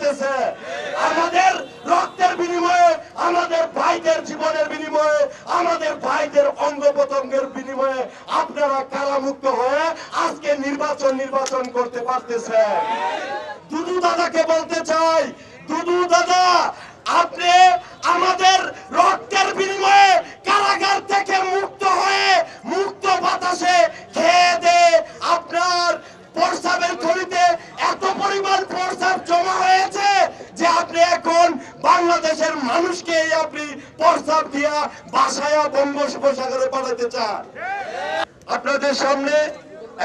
পারতেছে। আমাদের রক্তের বিনিময়ে, আমাদের ভাইদের জীবনের বিনিময়ে, আমাদের ভাইদের অঙ্গ প্রত্যঙ্গের বিনিময়ে আপনারা কারামুক্ত হয়ে আজকে নির্বাচন করতে পারতেছে। দুদু দাদাকে বলতে চাই, দুদু দাদা, আপনি আমাদের রক্তের বিনিময়ে কারাগার থেকে মুক্ত হয়ে মুক্ত বাতাসে খেয়ে দে আপনার প্রস্রাবের থলিতে এত পরিমাণ প্রস্রাব জমা হয়েছে যে আপনি এখন বাংলাদেশের মানুষকে আপনি প্রস্রাব দিয়া বাসায়া বঙ্গোপসাগরে পাঠাতে চান। আপনাদের সামনে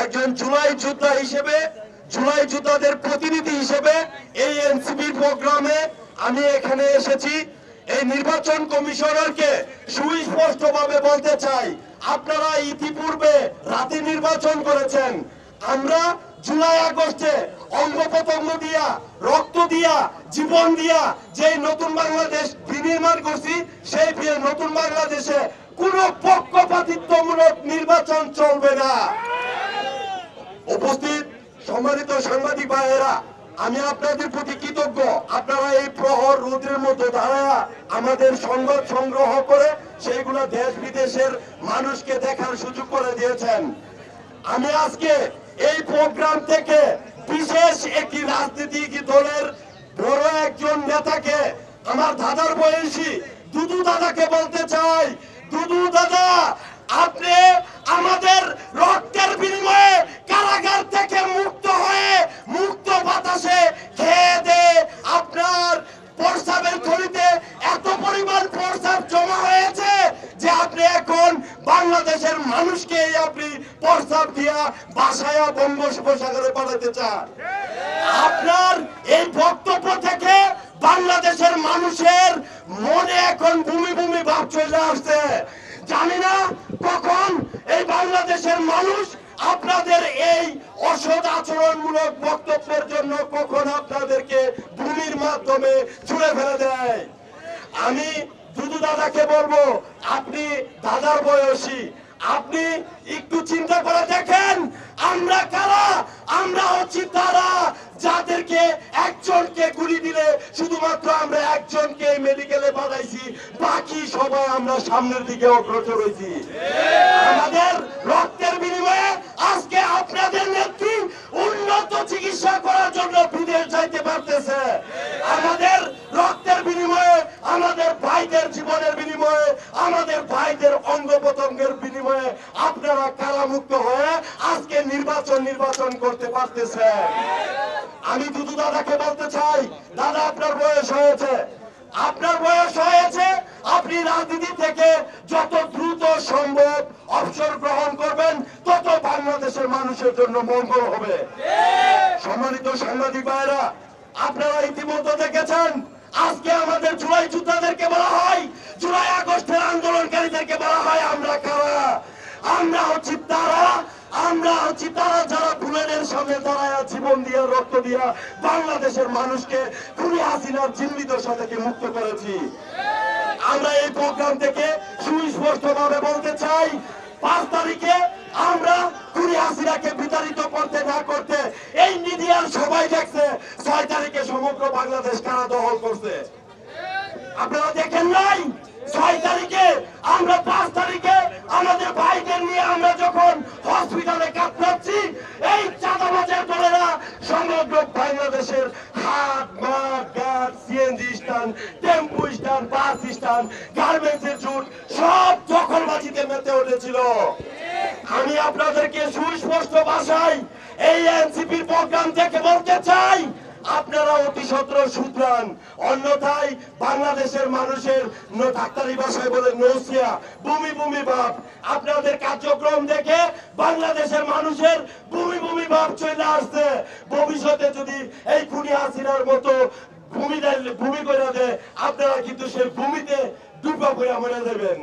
একজন জুলাই যোদ্ধা হিসেবে, জুলাই যোদ্ধাদের প্রতিনিধি হিসেবে এই এনসিপির প্রোগ্রামে আমি এখানে এসেছি। এই নির্বাচন কমিশনারকে সুস্পষ্টভাবে বলতে চাই, আপনারা ইতিপূর্বে রাতে নির্বাচন করেছেন। আমরা জুলাই আগস্টে অঙ্গ প্রত্যঙ্গ দিয়া, রক্ত দিয়া, জীবন দিয়া যে নতুন বাংলাদেশ বিনির্মাণ করছি, সেই নতুন বাংলাদেশে কোন পক্ষপাতিত্বমূলক নির্বাচন চলবে না। উপস্থিত সম্মানিত সাংবাদিক ভাইয়েরা, আমি আপনাদের প্রতি কৃতজ্ঞ। আপনারা এই প্রহর রোদের মধ্যে দাঁড়ায়া আমাদের সংবাদ সংগ্রহ করে সেইগুলো দেশ বিদেশের মানুষকে দেখার সুযোগ করে দিয়েছেন। আমি আজকে এই প্রোগ্রাম থেকে বিশেষ একটি রাজনৈতিক দলের বড় একজন নেতাকে, আমার দাদার বয়সী দুদু দাদাকে বলতে চাই, দুদু দাদা, আপনি আমাদের রক্তের বিনিময়ে কারাগার থেকে মুক্ত হয়ে মুক্ত বাতাসে খেয়ে দে আপনার প্রস্রাবের থলিতে এত পরিমাণ প্রস্রাব জমা হয়েছে যে আপনি এখন বাংলাদেশের মানুষকে আপনি প্রস্রাব দিয়া বাসায়া বঙ্গোপসাগরে পাঠাতে চান। আপনার এই বক্তব্য থেকে বাংলাদেশের মানুষের মনে এখন ভূমি ভূমি ভাব চলে আসছে। জানি না কখন এই বাংলাদেশের মানুষ আপনাদের এই অসৎ আচরণমূলক বক্তব্যের জন্য কখন আপনাদেরকে ভূমির মাধ্যমে ছুঁড়ে ফেলে দেয়। আমি দুদু দাদাকে বলবো, আপনি দাদার বয়সী, আপনি একটু চিন্তা করে দেখেন আমরা কারা। আমরা হচ্ছি তারা যাদেরকে একজনকে গুলি দিলে শুধুমাত্র আমরা একজনকে মেডিকেলে পাঠাইছি, বাকি সবাই আমরা সামনের দিকে অগ্রসর হয়েছি। আমাদের রক্তের বিনিময়ে আজকে আপনাদের নেত্রী উন্নত চিকিৎসা করার জন্য বিদেশ যাইতে পারতেছে। আমাদের রক্তের বিনিময়ে, আমাদের ভাইদের জীবনের বিনিময়ে, আমাদের ভাইদের অঙ্গ প্রত্যঙ্গের বিনিময়ে আপনারা কারামুক্ত হয়ে আজকে নির্বাচন করতে পারতেছে। আমি দুদু দাদাকে বলতে চাই, দাদা আপনার বয়স হয়েছে, আপনার বয়স হয়েছে, আপনি রাজনীতি থেকে যত দ্রুত সম্ভব অবসর গ্রহণ করবেন তত বাংলাদেশের মানুষের জন্য মঙ্গল হবে। সম্মানিত সাংবাদিক ভাইরা, আপনারা ইতিমধ্যে দেখেছেন আজকে আমাদের জুলাই যোদ্ধাদেরকে বলা হয়, জুলাই আগস্টের আন্দোলনকারীদেরকে বলা হয় আমরা কারা। আমরা হচ্ছি তারা, আমরা হচ্ছি তারা যারা বুলেটের সামনে দাঁড়ায় জীবন দিয়ে রক্ত দিয়া বাংলাদেশের মানুষকে খুনি হাসিনার জিম্মিদশা থেকে মুক্ত করেছি। আমরা এই প্রোগ্রাম থেকে সুস্পষ্টভাবে বলতে চাই, 5 তারিখে আমরা খুনি হাসিনাকে বিতাড়িত করতে না করতে এই মিডিয়ার সবাই দেখছে 6 তারিখে সমগ্র বাংলাদেশ কারা দখল করছে। আপনারা দেখেন নাই 6 তারিখে, আমরা 5 তারিখে আমাদের ভাইদের নিয়ে আমরা যখন হসপিটালে কাতরাচ্ছি, এই চাঁদাবাজের দলেরা সমগ্র বাংলাদেশের হাট, মাঠ, ঘাট, সিএনজি স্ট্যান্ড, টেম্পু স্ট্যান্ড, বাস স্ট্যান্ড, গার্মেন্টসের জুট সব দখলবাজিতে মেতে উঠেছিল। আমি আপনাদেরকে সুস্পষ্ট ভাষায় এই এনসিপির প্রোগ্রাম থেকে বলতে চাই, আপনারা অতি সত্র শুধরান, অন্যথায় বাংলাদেশের মানুষের ডাক্তারি ভাষায় বলে নৌসিয়া ভূমি ভাব, আপনাদের কার্যক্রম দেখে বাংলাদেশের মানুষের ভূমি ভাব চলে আসছে। ভবিষ্যতে যদি এই খুনি হাসিনার মতো ভূমি করে দেয়, আপনারা কিন্তু সেই ভূমিতে ডুবা করে মরে যাবেন।